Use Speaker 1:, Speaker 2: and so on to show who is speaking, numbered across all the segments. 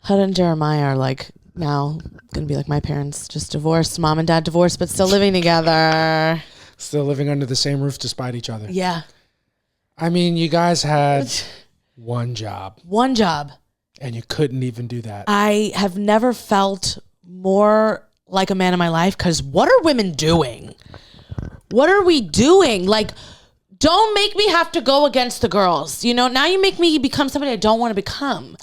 Speaker 1: Huda and Jeremiah are like now gonna be like my parents, just divorced, mom and dad divorced, but still living together.
Speaker 2: Still living under the same roof despite each other.
Speaker 1: Yeah.
Speaker 2: I mean, you guys had one job.
Speaker 1: One job.
Speaker 2: And you couldn't even do that.
Speaker 1: I have never felt more like a man in my life, because what are women doing? What are we doing? Like, don't make me have to go against the girls. You know, now you make me become somebody I don't want to become.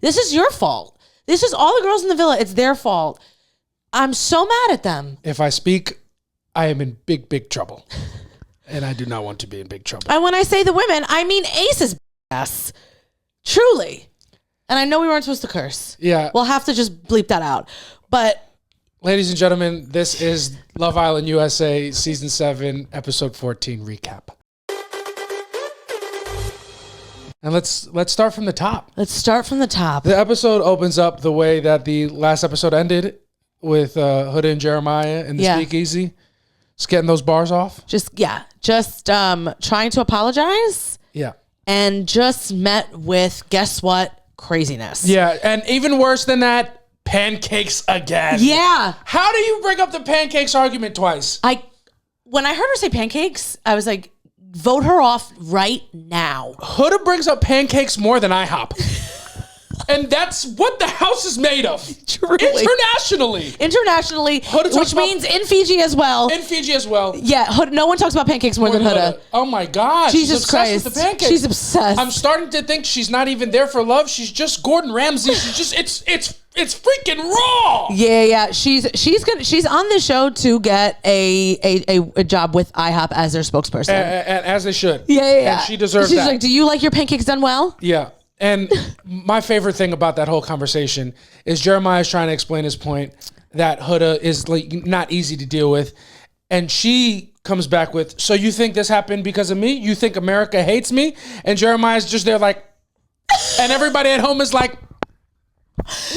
Speaker 1: This is your fault. This is all the girls in the villa. It's their fault. I'm so mad at them.
Speaker 2: If I speak, I am in big, big trouble. And I do not want to be in big trouble.
Speaker 1: And when I say the women, I mean Ace's ass. Truly. And I know we weren't supposed to curse.
Speaker 2: Yeah.
Speaker 1: We'll have to just bleep that out. But
Speaker 2: ladies and gentlemen, this is Love Island USA Season 7, Episode 14 recap. And let's start from the top.
Speaker 1: Let's start from the top.
Speaker 2: The episode opens up the way that the last episode ended, with Huda and Jeremiah in the speakeasy. Just getting those bars off.
Speaker 1: Just trying to apologize.
Speaker 2: Yeah.
Speaker 1: And just met with, guess what? Craziness.
Speaker 2: Yeah, and even worse than that, pancakes again.
Speaker 1: Yeah.
Speaker 2: How do you bring up the pancakes argument twice?
Speaker 1: When I heard her say pancakes, I was like, vote her off right now.
Speaker 2: Huda brings up pancakes more than IHOP. And that's what the house is made of.
Speaker 1: Truly. Internationally, which means in Fiji as well. Yeah, Huda, no one talks about pancakes more than Huda.
Speaker 2: Oh my God.
Speaker 1: Jesus
Speaker 2: she's
Speaker 1: Christ.
Speaker 2: With the pancakes.
Speaker 1: She's obsessed.
Speaker 2: I'm starting to think she's not even there for love. She's just Gordon Ramsay. She's just, it's freaking raw.
Speaker 1: Yeah. She's on the show to get a job with IHOP as their spokesperson.
Speaker 2: And as they should.
Speaker 1: Yeah.
Speaker 2: And she deserves that.
Speaker 1: She's like, do you like your pancakes done well?
Speaker 2: Yeah. And my favorite thing about that whole conversation is Jeremiah's trying to explain his point that Huda is like not easy to deal with. And she comes back with, so you think this happened because of me? You think America hates me? And Jeremiah's just there like, and everybody at home is like,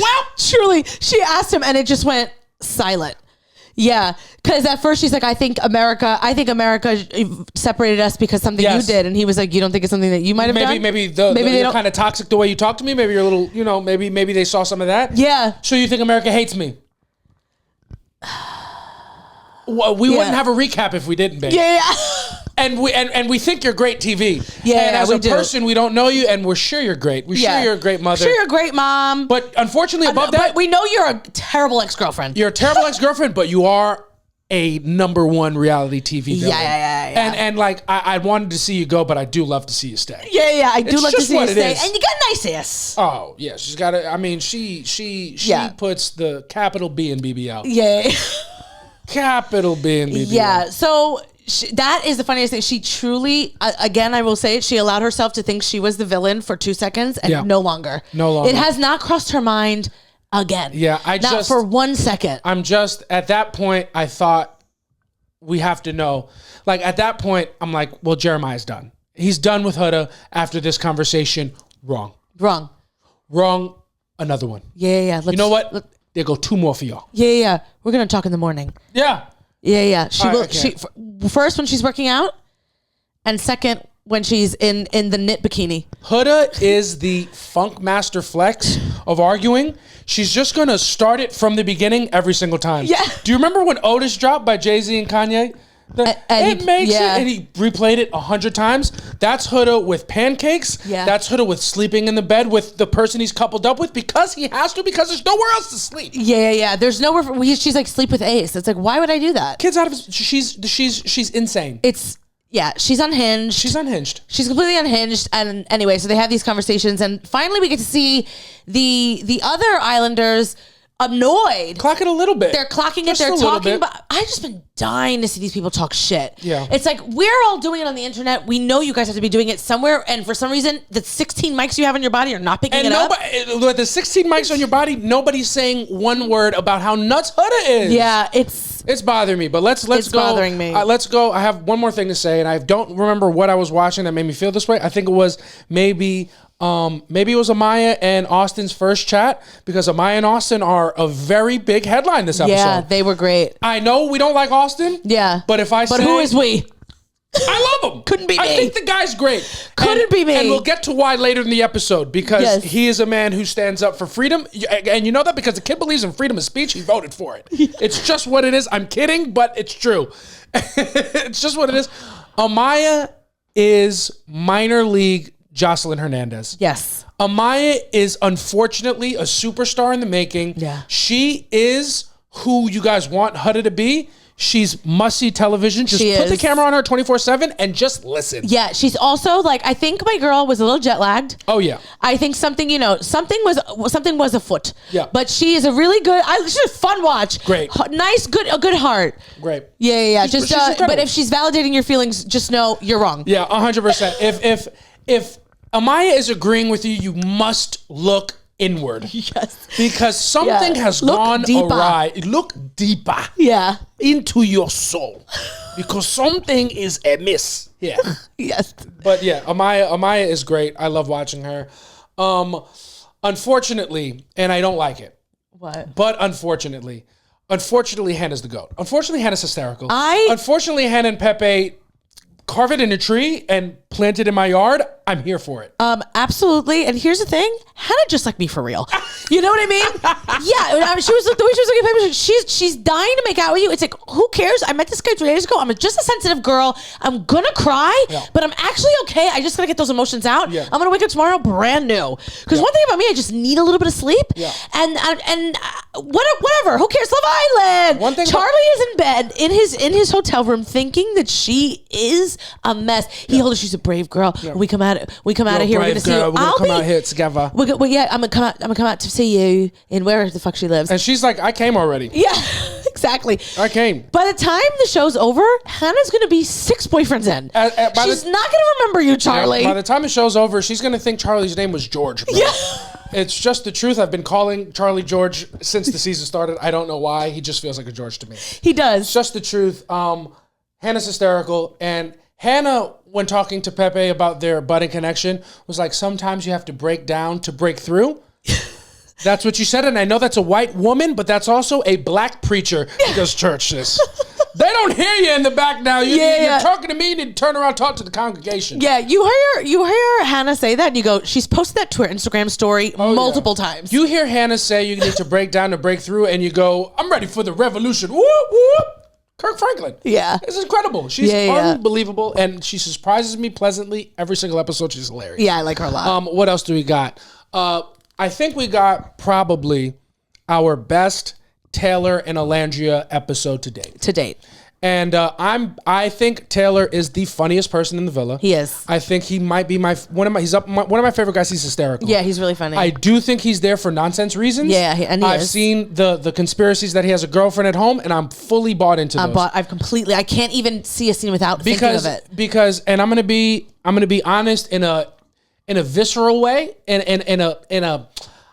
Speaker 2: well,
Speaker 1: truly. She asked him and it just went silent. Yeah, because at first she's like, I think America separated us because something you did, and he was like, you don't think it's something that you might have done?
Speaker 2: Maybe you're kind of toxic the way you talk to me. Maybe you're a little, maybe they saw some of that.
Speaker 1: Yeah.
Speaker 2: So you think America hates me? Well, we wouldn't have a recap if we didn't, babe.
Speaker 1: Yeah.
Speaker 2: And we think you're great TV.
Speaker 1: Yeah,
Speaker 2: and as a person, we don't know you, and we're sure you're great. We're sure you're a great mother.
Speaker 1: Sure, you're a great mom.
Speaker 2: But unfortunately, above that,
Speaker 1: but we know you're a terrible ex-girlfriend.
Speaker 2: You're a terrible ex-girlfriend, but you are a #1 reality TV villain.
Speaker 1: Yeah.
Speaker 2: And like, I wanted to see you go, but I do love to see you stay.
Speaker 1: Yeah. I do love to see you stay.
Speaker 2: Is.
Speaker 1: And you got nice ass.
Speaker 2: Oh yeah, she's got it. I mean, she puts the capital B in BBL.
Speaker 1: Yeah.
Speaker 2: Capital B in BBL.
Speaker 1: Yeah. So. That is the funniest thing. She truly, again, I will say it, she allowed herself to think she was the villain for 2 seconds and no longer. It has not crossed her mind again.
Speaker 2: Yeah,
Speaker 1: not for 1 second.
Speaker 2: I'm just, at that point, I thought we have to know. Like, at that point, I'm like, well, Jeremiah's done. He's done with Huda after this conversation. Wrong. Another one.
Speaker 1: Yeah.
Speaker 2: You know what? There go 2 more for y'all.
Speaker 1: Yeah. We're going to talk in the morning.
Speaker 2: Yeah.
Speaker 1: Yeah. She will. First when she's working out, and second when she's in the knit bikini.
Speaker 2: Huda is the funk master flex of arguing. She's just gonna start it from the beginning every single time.
Speaker 1: Yeah.
Speaker 2: Do you remember when Otis dropped by Jay-Z and Kanye? And he replayed it 100 times. That's Huda with pancakes.
Speaker 1: Yeah.
Speaker 2: That's Huda with sleeping in the bed with the person he's coupled up with because he has to, because there's nowhere else to sleep.
Speaker 1: Yeah. There's nowhere she's like, sleep with Ace. It's like, why would I do that?
Speaker 2: Kid's out of his, she's insane.
Speaker 1: She's unhinged. She's completely unhinged. And anyway, so they have these conversations, and finally we get to see the other Islanders annoyed.
Speaker 2: Clock it a little bit.
Speaker 1: They're clocking it. They're talking. But I've just been dying to see these people talk shit.
Speaker 2: Yeah.
Speaker 1: It's like, we're all doing it on the internet. We know you guys have to be doing it somewhere. And for some reason, the 16 mics you have on your body are not picking it up.
Speaker 2: With the 16 mics on your body, nobody's saying one word about how nuts Huda is.
Speaker 1: Yeah, it's
Speaker 2: bothering me. But let's go. It's
Speaker 1: bothering me.
Speaker 2: Let's go. I have one more thing to say, and I don't remember what I was watching that made me feel this way. I think it was maybe it was Amaya and Austin's first chat, because Amaya and Austin are a very big headline this episode.
Speaker 1: Yeah, they were great.
Speaker 2: I know we don't like Austin.
Speaker 1: Yeah.
Speaker 2: But who
Speaker 1: is we?
Speaker 2: I love him.
Speaker 1: Couldn't be me.
Speaker 2: I think the guy's great.
Speaker 1: Couldn't be me.
Speaker 2: And we'll get to why later in the episode, because he is a man who stands up for freedom. And you know that because the kid believes in freedom of speech, he voted for it. It's just what it is. I'm kidding, but it's true. It's just what it is. Amaya is minor league Jocelyn Hernandez.
Speaker 1: Yes.
Speaker 2: Amaya is unfortunately a superstar in the making.
Speaker 1: Yeah.
Speaker 2: She is who you guys want Huda to be. She's must-see television. Just put the camera on her 24/7 and just listen.
Speaker 1: Yeah, she's also like, I think my girl was a little jet lagged.
Speaker 2: Oh yeah.
Speaker 1: I think something was afoot.
Speaker 2: Yeah.
Speaker 1: But she is a really good. She's a fun watch.
Speaker 2: Great.
Speaker 1: Nice, a good heart.
Speaker 2: Great.
Speaker 1: Yeah.
Speaker 2: She's
Speaker 1: But if she's validating your feelings, just know you're wrong.
Speaker 2: Yeah, 100%. If Amaya is agreeing with you, you must look inward.
Speaker 1: Yes.
Speaker 2: Because something has gone awry. Look deeper.
Speaker 1: Yeah.
Speaker 2: Into your soul. Because something is amiss. Yeah.
Speaker 1: Yes.
Speaker 2: But yeah, Amaya is great. I love watching her. Unfortunately, and I don't like it.
Speaker 1: What?
Speaker 2: But unfortunately, Hannah's the GOAT. Unfortunately, Hannah's hysterical. Unfortunately, Hannah and Pepe carve it in a tree and plant it in my yard. I'm here for it.
Speaker 1: Absolutely. And here's the thing: Hannah just like me for real. You know what I mean? Yeah. She was the way she was looking at Pepe. She's dying to make out with you. It's like, who cares? I met this guy 3 days ago. I'm just a sensitive girl. I'm gonna cry, but I'm actually okay. I just gotta get those emotions out. Yeah. I'm gonna wake up tomorrow brand new. Because one thing about me, I just need a little bit of sleep. Yeah. And whatever. Who cares? Love Island. One thing. Charlie is in bed in his hotel room, thinking that she is a mess. He told her she's a brave girl. Yeah. We come out of here. We're gonna see you.
Speaker 2: We're gonna come out here together.
Speaker 1: I'm gonna come out to see you in where the fuck she lives.
Speaker 2: And she's like, I came already.
Speaker 1: Yeah, exactly.
Speaker 2: I came.
Speaker 1: By the time the show's over, Hannah's gonna be 6 boyfriends in. She's not gonna remember you, Charlie.
Speaker 2: By the time the show's over, she's gonna think Charlie's name was George. Bro. Yeah. It's just the truth. I've been calling Charlie George since the season started. I don't know why. He just feels like a George to me.
Speaker 1: He does.
Speaker 2: It's just the truth. Hannah's hysterical, and Hannah, when talking to Pepe about their budding connection, was like, sometimes you have to break down to break through. That's what you said, and I know that's a white woman, but that's also a black preacher who goes church, sis. They don't hear you in the back now. You're talking to me, you need to turn around and talk to the congregation.
Speaker 1: Yeah, you hear Hannah say that, and you go, she's posted that to her Instagram story multiple times.
Speaker 2: You hear Hannah say you need to break down to break through, and you go, I'm ready for the revolution. Whoop, whoop. Kirk Franklin.
Speaker 1: Yeah.
Speaker 2: It's incredible. She's unbelievable, and she surprises me pleasantly every single episode. She's hilarious.
Speaker 1: Yeah, I like her a lot.
Speaker 2: What else do we got? I think we got probably our best Taylor and Alandria episode to date. And I think Taylor is the funniest person in the villa.
Speaker 1: He is.
Speaker 2: I think he might be one of my favorite guys. He's hysterical.
Speaker 1: Yeah, he's really funny.
Speaker 2: I do think he's there for nonsense reasons.
Speaker 1: Yeah, and
Speaker 2: I've seen the conspiracies that he has a girlfriend at home, and I'm fully bought into those.
Speaker 1: I can't even see a scene without thinking of it.
Speaker 2: And I'm gonna be honest in a visceral way, I'm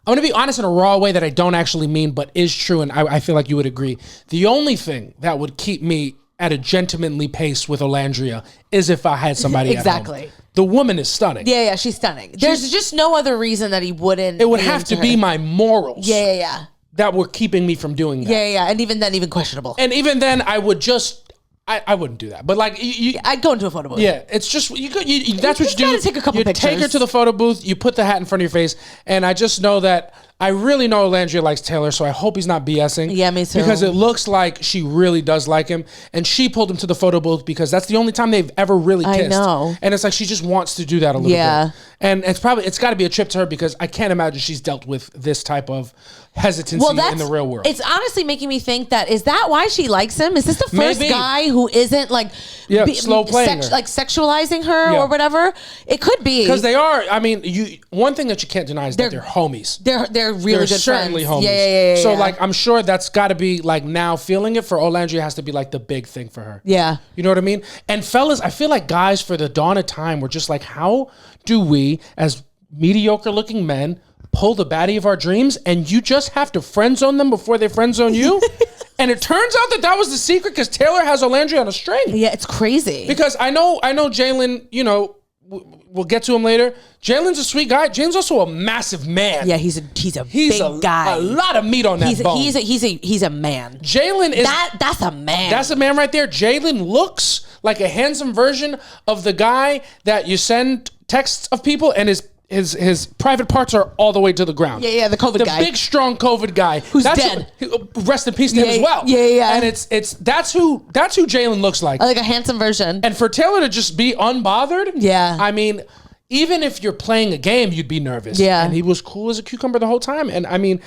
Speaker 2: going to be honest in a raw way that I don't actually mean, but is true, and I feel like you would agree. The only thing that would keep me at a gentlemanly pace with Alandria is if I had somebody
Speaker 1: exactly.
Speaker 2: at home. The woman is stunning.
Speaker 1: Yeah, she's stunning. There's just no other reation that he wouldn't.
Speaker 2: It would have to be my morals.
Speaker 1: Yeah.
Speaker 2: That were keeping me from doing that.
Speaker 1: Yeah. And even then, even questionable.
Speaker 2: And even then, I would just... I wouldn't do that, but like
Speaker 1: I'd go into a photo booth.
Speaker 2: Yeah, it's just that's what you do.
Speaker 1: Gotta take a couple pictures.
Speaker 2: Take her to the photo booth. You put the hat in front of your face, and I just know that I really know Alandria likes Taylor, so I hope he's not BSing.
Speaker 1: Yeah, me too.
Speaker 2: Because it looks like she really does like him, and she pulled him to the photo booth because that's the only time they've ever really kissed.
Speaker 1: I know,
Speaker 2: and it's like she just wants to do that a little bit. And it's got to be a trip to her because I can't imagine she's dealt with this type of hesitancy in the real world.
Speaker 1: It's honestly making me think is that why she likes him? Is this the first guy who isn't like
Speaker 2: slow playing
Speaker 1: like sexualizing her or whatever? It could be
Speaker 2: because they are. I mean, one thing that you can't deny is that they're homies.
Speaker 1: They're really good
Speaker 2: certainly
Speaker 1: friends.
Speaker 2: Homies. So like, I'm sure that's got to be like now feeling it for Alandria has to be like the big thing for her.
Speaker 1: Yeah,
Speaker 2: you know what I mean. And fellas, I feel like guys for the dawn of time were just like, how do we as mediocre looking men pull the baddie of our dreams, and you just have to friend zone them before they friend zone you? And it turns out that was the secret because Taylor has Alandria on a string.
Speaker 1: Yeah, it's crazy.
Speaker 2: Because I know Jalen, we'll get to him later. Jalen's a sweet guy. Jalen's also a massive man.
Speaker 1: Yeah, he's a big guy.
Speaker 2: A lot of meat on that bone.
Speaker 1: He's a man.
Speaker 2: Jalen is
Speaker 1: that's a man.
Speaker 2: That's a man right there. Jalen looks like a handsome version of the guy that you send texts of people and his private parts are all the way to the ground.
Speaker 1: Yeah, the COVID guy.
Speaker 2: The big, strong COVID guy.
Speaker 1: Who's dead.
Speaker 2: Rest in peace to him as well.
Speaker 1: Yeah.
Speaker 2: And that's who Jalen looks like.
Speaker 1: Like a handsome version.
Speaker 2: And for Taylor to just be unbothered.
Speaker 1: Yeah.
Speaker 2: I mean, even if you're playing a game, you'd be nervous.
Speaker 1: Yeah.
Speaker 2: And he was cool as a cucumber the whole time. And I mean,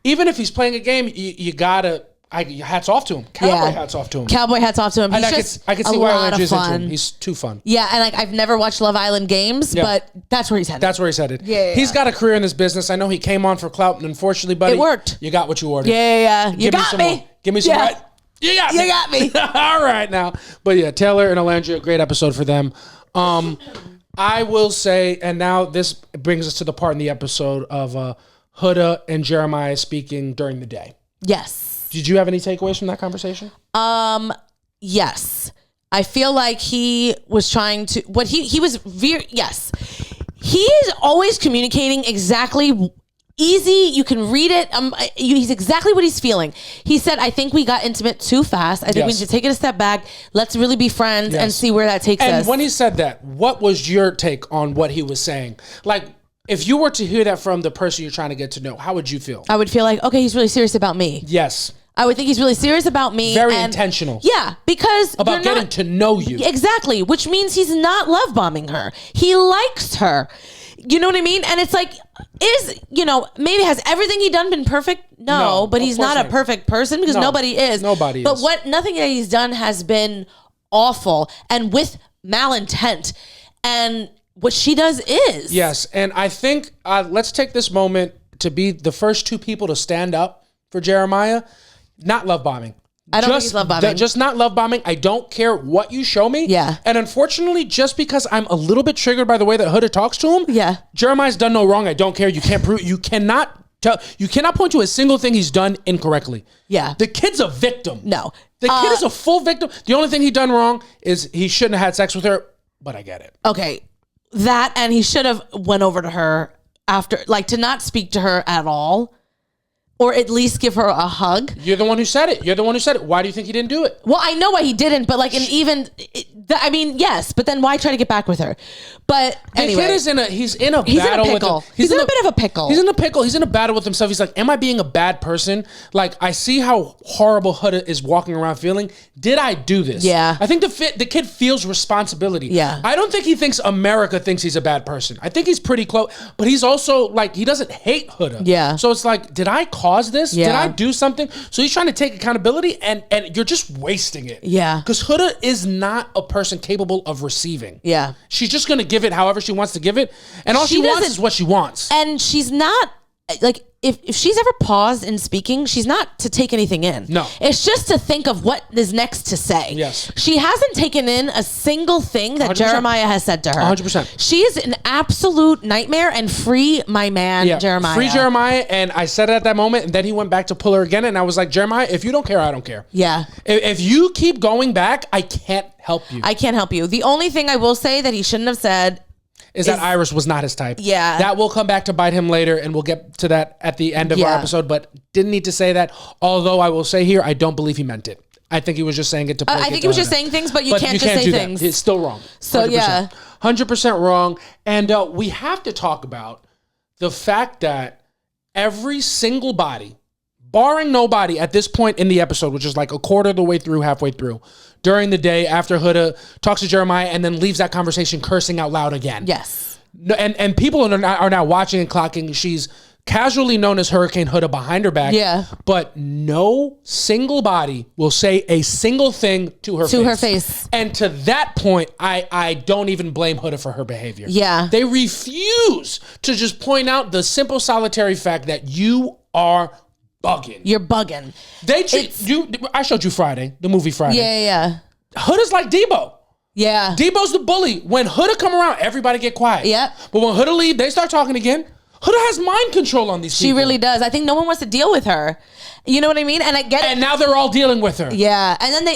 Speaker 2: even if he's playing a game, you gotta... hats off to him. Cowboy hats off to him.
Speaker 1: Cowboy hats off to him. He's just
Speaker 2: I can see why Landry's into him. He's too fun.
Speaker 1: Yeah, and like I've never watched Love Island games, but that's where he's headed.
Speaker 2: That's where he's headed.
Speaker 1: Yeah.
Speaker 2: He's got a career in this business. I know he came on for clout, and unfortunately, buddy,
Speaker 1: it worked.
Speaker 2: You got what you ordered.
Speaker 1: Yeah. You got me.
Speaker 2: Give me some right. You got me. All right now. But yeah, Taylor and Alandria, great episode for them. I will say, and now this brings us to the part in the episode of Huda and Jeremiah speaking during the day.
Speaker 1: Yes.
Speaker 2: Did you have any takeaways from that conversation?
Speaker 1: Yes. I feel like he was trying to, yes. He is always communicating exactly easy. You can read it. He's exactly what he's feeling. He said, I think we got intimate too fast. I think we need to take it a step back. Let's really be friends and see where that takes us.
Speaker 2: And when he said that, what was your take on what he was saying? Like, if you were to hear that from the person you're trying to get to know, how would you feel?
Speaker 1: I would feel like, okay, he's really serious about me.
Speaker 2: Yes.
Speaker 1: I would think he's really serious about me.
Speaker 2: Very intentional.
Speaker 1: Yeah, because
Speaker 2: about getting to know you.
Speaker 1: Exactly, which means he's not love bombing her. He likes her. You know what I mean? And it's like, maybe has everything he done been perfect? No, but he's not a perfect person because nobody is.
Speaker 2: Nobody is.
Speaker 1: But nothing that he's done has been awful and with malintent. And what she does is.
Speaker 2: Yes, and I think let's take this moment to be the first two people to stand up for Jeremiah. Not love bombing.
Speaker 1: I don't think he's love bombing.
Speaker 2: Just not love bombing. I don't care what you show me.
Speaker 1: Yeah.
Speaker 2: And unfortunately, just because I'm a little bit triggered by the way that Huda talks to him.
Speaker 1: Yeah.
Speaker 2: Jeremiah's done no wrong. I don't care. You can't prove. You cannot point to a single thing he's done incorrectly.
Speaker 1: Yeah.
Speaker 2: The kid's a victim.
Speaker 1: No.
Speaker 2: The kid is a full victim. The only thing he done wrong is he shouldn't have had sex with her. But I get it.
Speaker 1: Okay. That, and he should have went over to her after, like, to not speak to her at all. Or at least give her a hug.
Speaker 2: You're the one who said it. Why do you think he didn't do it?
Speaker 1: Well, I know why he didn't, but like, yes, but then why try to get back with her? But anyway.
Speaker 2: The kid is he's in a battle with him.
Speaker 1: He's in a bit of a pickle.
Speaker 2: He's in a pickle. He's in a battle with himself. He's like, am I being a bad person? Like, I see how horrible Huda is walking around feeling. Did I do this?
Speaker 1: Yeah.
Speaker 2: I think the kid feels responsibility.
Speaker 1: Yeah.
Speaker 2: I don't think he thinks America thinks he's a bad person. I think he's pretty close, but he's also like, he doesn't hate Huda.
Speaker 1: Yeah.
Speaker 2: So it's like, did I cause this?
Speaker 1: Yeah.
Speaker 2: Did I do something? So he's trying to take accountability and you're just wasting it.
Speaker 1: Yeah.
Speaker 2: Because Huda is not a person capable of receiving.
Speaker 1: Yeah.
Speaker 2: She's just going to give it however she wants to give it. And all she wants is what she wants.
Speaker 1: And she's not, like, if she's ever paused in speaking, she's not to take anything in.
Speaker 2: No.
Speaker 1: It's just to think of what is next to say.
Speaker 2: Yes.
Speaker 1: She hasn't taken in a single thing that
Speaker 2: 100%.
Speaker 1: Jeremiah has said to her.
Speaker 2: 100%.
Speaker 1: She is an absolute nightmare, and free my man, Jeremiah.
Speaker 2: Free Jeremiah. And I said it at that moment, and then he went back to pull her again. And I was like, Jeremiah, if you don't care, I don't care.
Speaker 1: Yeah.
Speaker 2: If you keep going back, I can't help you.
Speaker 1: I can't help you. The only thing I will say that he shouldn't have said
Speaker 2: is that Iris was not his type.
Speaker 1: Yeah.
Speaker 2: That will come back to bite him later, and we'll get to that at the end of our episode, but didn't need to say that. Although I will say here, I don't believe he meant it. I think he was just saying it to play.
Speaker 1: I think he was just saying things, but you can't just say things.
Speaker 2: That. It's still wrong.
Speaker 1: So
Speaker 2: 100%.
Speaker 1: yeah.
Speaker 2: 100% wrong. And we have to talk about the fact that every single body, barring nobody at this point in the episode, which is like a quarter of the way through, halfway through, during the day after Huda talks to Jeremiah and then leaves that conversation cursing out loud again.
Speaker 1: Yes.
Speaker 2: And people are now watching and clocking. She's casually known as Hurricane Huda behind her back.
Speaker 1: Yeah.
Speaker 2: But no single body will say a single thing to her face.
Speaker 1: To her face.
Speaker 2: And to that point, I don't even blame Huda for her behavior.
Speaker 1: Yeah.
Speaker 2: They refuse to just point out the simple solitary fact that you are bugging.
Speaker 1: You're bugging.
Speaker 2: They treat you. I showed you Friday, the movie Friday.
Speaker 1: Yeah.
Speaker 2: Huda's like Debo.
Speaker 1: Yeah.
Speaker 2: Debo's the bully. When Huda come around, everybody get quiet.
Speaker 1: Yeah.
Speaker 2: But when Huda leave, they start talking again. Huda has mind control on these people.
Speaker 1: She really does. I think no one wants to deal with her. You know what I mean? And I get it.
Speaker 2: And now they're all dealing with her.
Speaker 1: Yeah. And then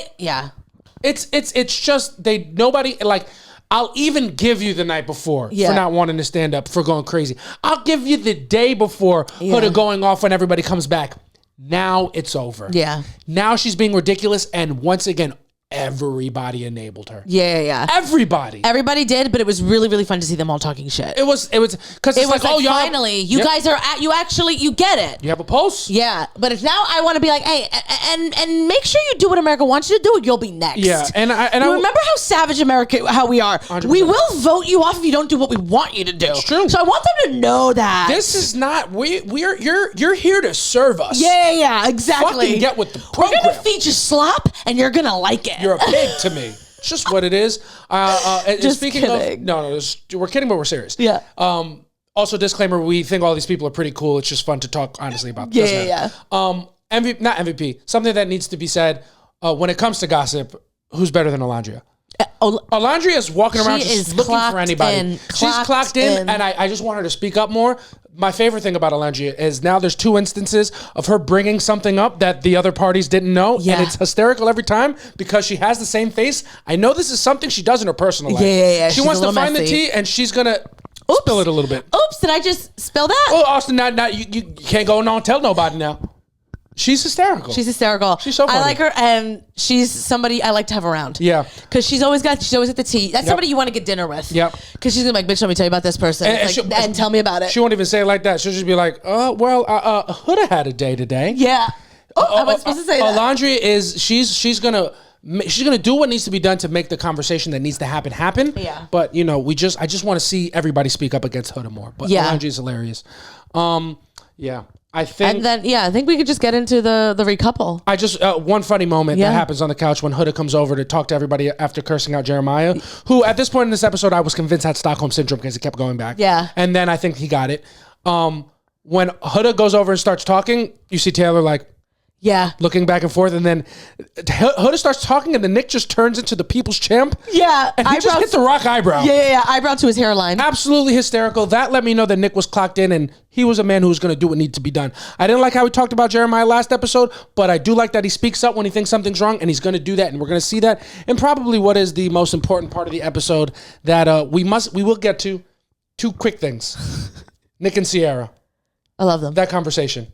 Speaker 2: It's just nobody, like, I'll even give you the night before
Speaker 1: Yeah.
Speaker 2: for not wanting to stand up, for going crazy. I'll give you the day before
Speaker 1: Yeah.
Speaker 2: Huda going off when everybody comes back. Now it's over.
Speaker 1: Yeah.
Speaker 2: Now she's being ridiculous, and once again, everybody enabled her.
Speaker 1: Yeah.
Speaker 2: Everybody.
Speaker 1: Everybody did, but it was really, really fun to see them all talking shit.
Speaker 2: It was because
Speaker 1: It was
Speaker 2: oh, y'all,
Speaker 1: finally, you
Speaker 2: Yep.
Speaker 1: guys are at, you get it.
Speaker 2: You have a pulse?
Speaker 1: Yeah, but it's now I want to be like, hey, and make sure you do what America wants you to do, or you'll be next.
Speaker 2: Yeah, and I
Speaker 1: remember how savage America, how we are.
Speaker 2: 100%.
Speaker 1: We will vote you off if you don't do what we want you to do. It's
Speaker 2: true.
Speaker 1: So I want them to know that.
Speaker 2: This is not you're here to serve us.
Speaker 1: Yeah, exactly.
Speaker 2: Fucking get with the
Speaker 1: We're
Speaker 2: program.
Speaker 1: gonna feed you slop, and you're gonna like it.
Speaker 2: You're a pig to me. It's just what it is. And
Speaker 1: Just
Speaker 2: speaking
Speaker 1: kidding.
Speaker 2: of, no, we're kidding, but we're serious.
Speaker 1: Yeah.
Speaker 2: Also, disclaimer: we think all these people are pretty cool. It's just fun to talk honestly about. Doesn't matter. MVP, not MVP. Something that needs to be said when it comes to gossip. Who's better than Alondria? Alondria is walking around
Speaker 1: She
Speaker 2: just
Speaker 1: is
Speaker 2: looking for
Speaker 1: clocked
Speaker 2: anybody.
Speaker 1: in.
Speaker 2: She's clocked in, and I just want her to speak up more. My favorite thing about Alondria is now there's 2 instances of her bringing something up that the other parties didn't know,
Speaker 1: Yeah.
Speaker 2: and it's hysterical every time because she has the same face. I know this is something she does in her personal life.
Speaker 1: Yeah.
Speaker 2: She
Speaker 1: She's
Speaker 2: wants
Speaker 1: a
Speaker 2: to
Speaker 1: little
Speaker 2: find the
Speaker 1: messy.
Speaker 2: tea, and she's gonna spill it a little bit.
Speaker 1: Oops, did I just spill that?
Speaker 2: Oh, Austin, now you can't go and tell nobody now. She's hysterical.
Speaker 1: She's hysterical.
Speaker 2: She's so funny.
Speaker 1: I like her, and she's somebody I like to have around.
Speaker 2: Yeah.
Speaker 1: Because she's always at the tea. That's somebody you want to get dinner with.
Speaker 2: Yep.
Speaker 1: Because she's gonna be like, bitch, let me tell you about this person. And tell me about it.
Speaker 2: She won't even say it like that. She'll just be like, Huda had a day today.
Speaker 1: Yeah. Oh, I wasn't supposed to say that.
Speaker 2: Alondria is she's gonna do what needs to be done to make the conversation that needs to happen.
Speaker 1: Yeah.
Speaker 2: But I just want to see everybody speak up against Huda more. But
Speaker 1: Yeah.
Speaker 2: Alondria is hilarious. Yeah. I think.
Speaker 1: And then, I think we could just get into the recouple.
Speaker 2: I just one funny moment that happens on the couch when Huda comes over to talk to everybody after cursing out Jeremiah, who at this point in this episode I was convinced had Stockholm syndrome because he kept going back.
Speaker 1: Yeah.
Speaker 2: And then I think he got it. When Huda goes over and starts talking, you see Taylor like
Speaker 1: Yeah.
Speaker 2: looking back and forth, and then Huda starts talking, and then Nick just turns into the people's champ.
Speaker 1: Yeah.
Speaker 2: And he just hit the rock eyebrow.
Speaker 1: Yeah. Eyebrow to his hairline.
Speaker 2: Absolutely hysterical. That let me know that Nick was clocked in and he was a man who was going to do what needed to be done. I didn't like how we talked about Jeremiah last episode, but I do like that he speaks up when he thinks something's wrong, and he's going to do that, and we're going to see that. And probably what is the most important part of the episode that we will get to. 2 quick things. Nick and Sierra.
Speaker 1: I love them.
Speaker 2: That conversation.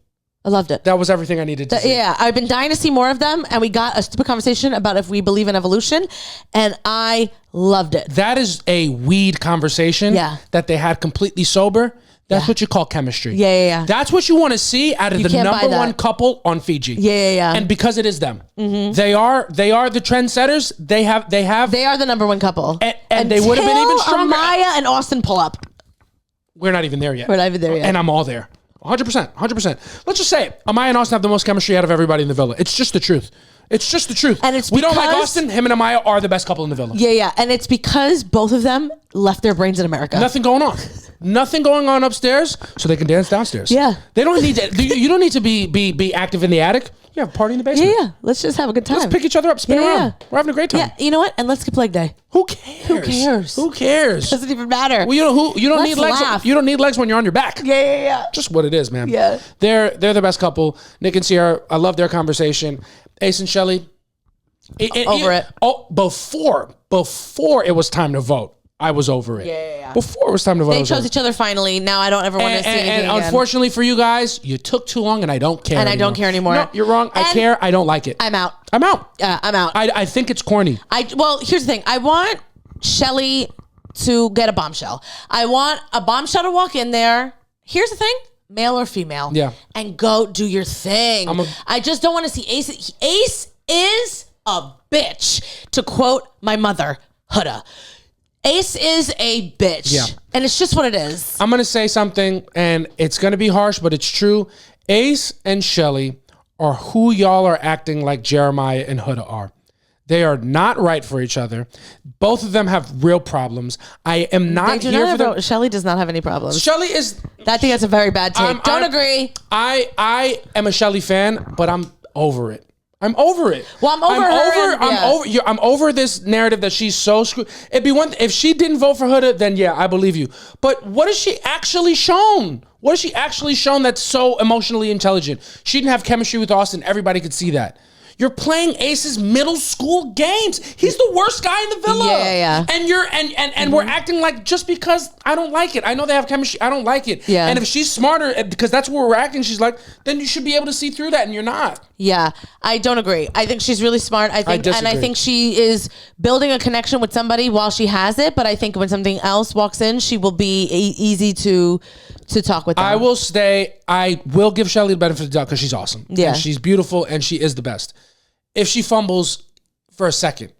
Speaker 1: I loved it.
Speaker 2: That was everything I needed to see.
Speaker 1: Yeah, I've been dying to see more of them, and we got a stupid conversation about if we believe in evolution, and I loved it.
Speaker 2: That is a weed conversation that they had completely sober. That's what you call chemistry.
Speaker 1: Yeah.
Speaker 2: That's what you want to see out of the
Speaker 1: can't buy
Speaker 2: number
Speaker 1: that.
Speaker 2: 1 couple on Fiji.
Speaker 1: Yeah.
Speaker 2: And because it is them. Mm-hmm. They are the trendsetters. They
Speaker 1: They are the number 1 couple.
Speaker 2: And they would have been even stronger.
Speaker 1: Amaya and Austin pull up.
Speaker 2: We're not even there yet.
Speaker 1: We're not even there yet.
Speaker 2: And I'm all there. 100%. Let's just say it. Amaya and Austin have the most chemistry out of everybody in the villa. It's just the truth.
Speaker 1: And it's
Speaker 2: we don't like
Speaker 1: because-
Speaker 2: Austin. Him and Amaya are the best couple in the villa.
Speaker 1: Yeah. And it's because both of them left their brains in America.
Speaker 2: Nothing going on. Nothing going on upstairs, so they can dance downstairs.
Speaker 1: Yeah.
Speaker 2: They don't need to. You don't need to be active in the attic. You have a party in the basement.
Speaker 1: Yeah. Let's just have a good time.
Speaker 2: Let's pick each other up, spin around. We're having a great time.
Speaker 1: Yeah. You know what? And let's skip leg day.
Speaker 2: Who cares? Who cares?
Speaker 1: Doesn't even matter.
Speaker 2: Well, you don't
Speaker 1: Let's
Speaker 2: need legs.
Speaker 1: laugh.
Speaker 2: You don't need legs when you're on your back.
Speaker 1: Yeah.
Speaker 2: Just what it is, man.
Speaker 1: Yeah.
Speaker 2: They're the best couple. Nick and Sierra. I love their conversation. Ace and Shelly.
Speaker 1: Over it.
Speaker 2: Oh, before it was time to vote, I was over it.
Speaker 1: Yeah.
Speaker 2: Before it was time to vote, I
Speaker 1: They
Speaker 2: was
Speaker 1: chose
Speaker 2: over it.
Speaker 1: each other finally. Now I don't ever want to see anything
Speaker 2: And
Speaker 1: again.
Speaker 2: unfortunately for you guys, you took too long, and I don't care.
Speaker 1: And I don't care anymore.
Speaker 2: No, you're wrong. I
Speaker 1: And
Speaker 2: care. I don't like it.
Speaker 1: I'm out.
Speaker 2: I'm out.
Speaker 1: I'm out.
Speaker 2: I think it's corny.
Speaker 1: Well, here's the thing. I want Shelly to get a bombshell. I want a bombshell to walk in there. Here's the thing. Male or female.
Speaker 2: Yeah.
Speaker 1: And go do your thing. I just don't want to see Ace. Ace is a bitch, to quote my mother, Huda. Ace is a bitch.
Speaker 2: Yeah.
Speaker 1: And it's just what it is.
Speaker 2: I'm going to say something, and it's going to be harsh, but it's true. Ace and Shelly are who y'all are acting like Jeremiah and Huda are. They are not right for each other. Both of them have real problems. I am not here for them.
Speaker 1: Shelly does not have any problems.
Speaker 2: Shelly is...
Speaker 1: I think that's a very bad take. Don't agree.
Speaker 2: I am a Shelly fan, but I'm over it. I'm over it.
Speaker 1: Well, I'm over her.
Speaker 2: I'm over this narrative that she's so screwed. It'd be one if she didn't vote for Huda, then yeah, I believe you. But what has she actually shown? What has she actually shown that's so emotionally intelligent? She didn't have chemistry with Austin. Everybody could see that. You're playing Ace's middle school games. He's the worst guy in the villa.
Speaker 1: Yeah.
Speaker 2: And you're and we're acting like just because I don't like it. I know they have chemistry. I don't like it.
Speaker 1: Yeah.
Speaker 2: And if she's smarter, because that's where we're acting, she's like, then you should be able to see through that, and you're not.
Speaker 1: Yeah, I don't agree. I think she's really smart. I think she is building a connection with somebody while she has it. But I think when something else walks in, she will be easy to talk with them.
Speaker 2: I will give Shelly the benefit of the doubt because she's awesome.
Speaker 1: Yeah,
Speaker 2: and she's beautiful and she is the best. If she fumbles for a second,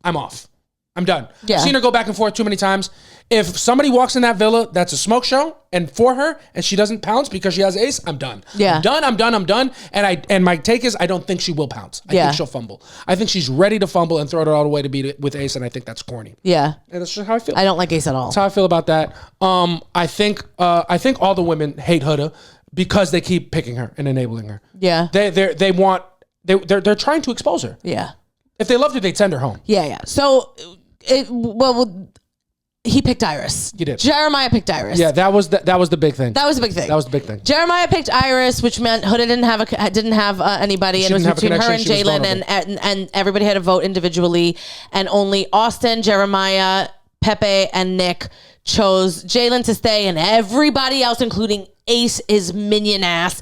Speaker 2: I'm off. I'm done.
Speaker 1: Yeah.
Speaker 2: I've seen her go back and forth too many times. If somebody walks in that villa, that's a smoke show, and for her, and she doesn't pounce because she has Ace, I'm done.
Speaker 1: Yeah.
Speaker 2: I'm done. And my take is I don't think she will pounce. I think she'll fumble. I think she's ready to fumble and throw it all the way to beat it with Ace, and I think that's corny.
Speaker 1: Yeah.
Speaker 2: And that's just how I feel.
Speaker 1: I don't like Ace at all.
Speaker 2: That's how I feel about that. I think all the women hate Huda because they keep picking her and enabling her.
Speaker 1: Yeah.
Speaker 2: They're trying to expose her.
Speaker 1: Yeah.
Speaker 2: If they loved her, they'd send her home.
Speaker 1: Yeah. So, he picked Iris.
Speaker 2: He did.
Speaker 1: Jeremiah picked Iris.
Speaker 2: Yeah, that was the big thing.
Speaker 1: That was the big thing.
Speaker 2: That was the big thing.
Speaker 1: Jeremiah picked Iris, which meant Huda didn't have anybody, and it was between her and Jalen, and everybody had to vote individually, and only Austin, Jeremiah, Pepe, and Nick chose Jalen to stay, and everybody else, including Ace, is minion ass.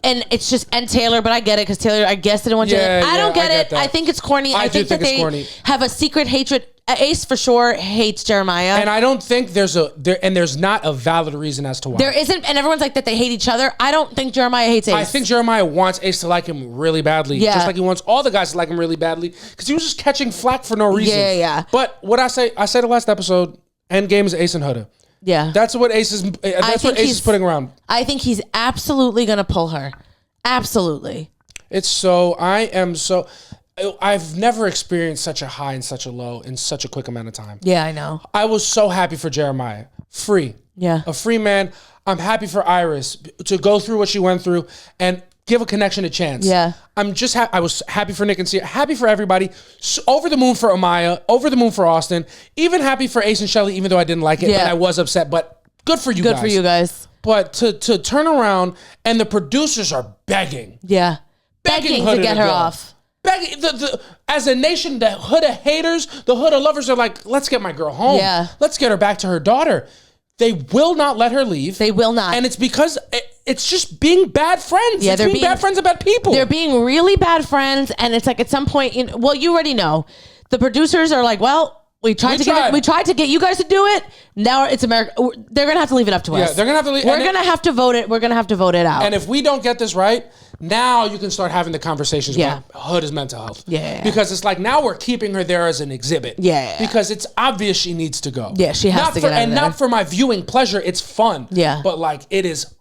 Speaker 1: And it's just, and Taylor, but I get it because Taylor, I guess, didn't want Jalen. I don't get it. I think it's corny. I think that they have a secret hatred. Ace for sure hates Jeremiah,
Speaker 2: and I don't think there's not a valid reason as to why
Speaker 1: there isn't. And everyone's like that they hate each other. I don't think Jeremiah hates Ace.
Speaker 2: I think Jeremiah wants Ace to like him really badly, just like he wants all the guys to like him really badly because he was just catching flack for no reason.
Speaker 1: Yeah.
Speaker 2: But what I said the last episode, Endgame is Ace and Huda.
Speaker 1: Yeah,
Speaker 2: that's what Ace is. That's what Ace is putting around.
Speaker 1: I think he's absolutely gonna pull her. Absolutely.
Speaker 2: I've never experienced such a high and such a low in such a quick amount of time.
Speaker 1: Yeah, I know.
Speaker 2: I was so happy for Jeremiah. Free.
Speaker 1: Yeah.
Speaker 2: A free man. I'm happy for Iris to go through what she went through and give a connection a chance.
Speaker 1: Yeah.
Speaker 2: I'm just I was happy for Nick and Sia. Happy for everybody. Over the moon for Amaya. Over the moon for Austin. Even happy for Ace and Shelly, even though I didn't like it. Yeah. And I was upset, but good for you guys.
Speaker 1: Good for you guys.
Speaker 2: But to turn around and the producers are begging.
Speaker 1: Yeah. Begging to get her off.
Speaker 2: Begging, as a nation, the Huda haters, the Huda lovers are like, let's get my girl home.
Speaker 1: Yeah.
Speaker 2: Let's get her back to her daughter. They will not let her leave.
Speaker 1: They will not.
Speaker 2: And it's because it's just being bad friends.
Speaker 1: Yeah,
Speaker 2: they're being bad friends and bad people.
Speaker 1: They're being really bad friends. And it's like at some point, you already know. The producers are like, well, we tried to get you guys to do it. Now it's America. They're going to have to leave it up to us.
Speaker 2: Yeah, they're going to have to leave.
Speaker 1: We're going to have to vote it. We're going to have to vote it out.
Speaker 2: And if we don't get this right, now you can start having the conversations about Huda's mental health.
Speaker 1: Yeah.
Speaker 2: Because it's like now we're keeping her there as an exhibit.
Speaker 1: Yeah.
Speaker 2: Because it's obvious she needs to go.
Speaker 1: Yeah, she has to get out of there.
Speaker 2: Not for my viewing pleasure. It's fun.
Speaker 1: Yeah.
Speaker 2: But like it is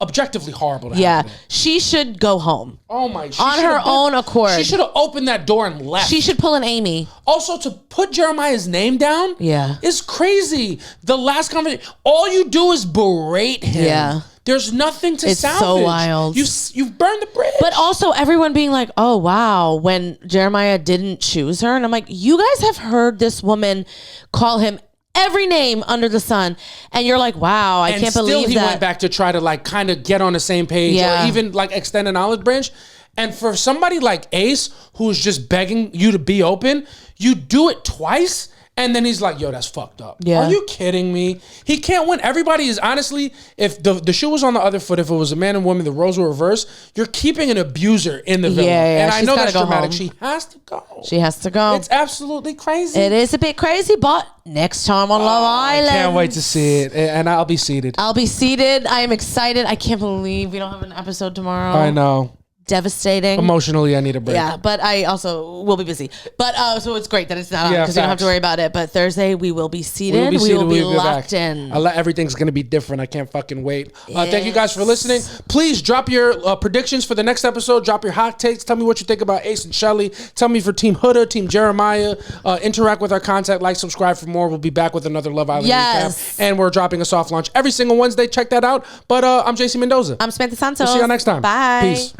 Speaker 2: objectively horrible to happen.
Speaker 1: She should go home.
Speaker 2: Oh my!
Speaker 1: On her own accord.
Speaker 2: She should have opened that door and left.
Speaker 1: She should pull an Amy.
Speaker 2: Also, to put Jeremiah's name down is crazy. The last conversation, all you do is berate him. Yeah. There's nothing to salvage. It's so wild. You've burned the bridge.
Speaker 1: But also everyone being like, oh, wow, when Jeremiah didn't choose her. And I'm like, you guys have heard this woman call him every name under the sun, and you're like, wow, I can't believe that.
Speaker 2: And still he went back to try to like kind of get on the same page or even like extend an olive branch. And for somebody like Ace, who's just begging you to be open, you do it twice, and then he's like, yo, that's fucked up. Yeah. Are you kidding me? He can't win. Everybody is honestly, if the shoe was on the other foot, if it was a man and woman, the roles were reversed, you're keeping an abuser in the villa. And I know that's dramatic. She has to go.
Speaker 1: She has to go.
Speaker 2: It's absolutely crazy.
Speaker 1: It is a bit crazy, but next time on Love Island.
Speaker 2: I can't wait to see it. And I'll be seated.
Speaker 1: I am excited. I can't believe we don't have an episode tomorrow.
Speaker 2: I know.
Speaker 1: Devastating.
Speaker 2: Emotionally, I need a break.
Speaker 1: Yeah, but I also will be busy. But so it's great that it's not on because we don't have to worry about it. But Thursday we will be seated. We will be locked in.
Speaker 2: Everything's going to be different. I can't fucking wait. Thank you guys for listening. Please drop your predictions for the next episode. Drop your hot takes. Tell me what you think about Ace and Shelly. Tell me for Team Huda, Team Jeremiah. Interact with our content. Like, subscribe for more. We'll be back with another Love Island recap. And we're dropping a soft launch every single Wednesday. Check that out. But I'm JC Mendoza.
Speaker 1: I'm Samantha Santos.
Speaker 2: We'll see you next time.
Speaker 1: Bye.
Speaker 2: Peace.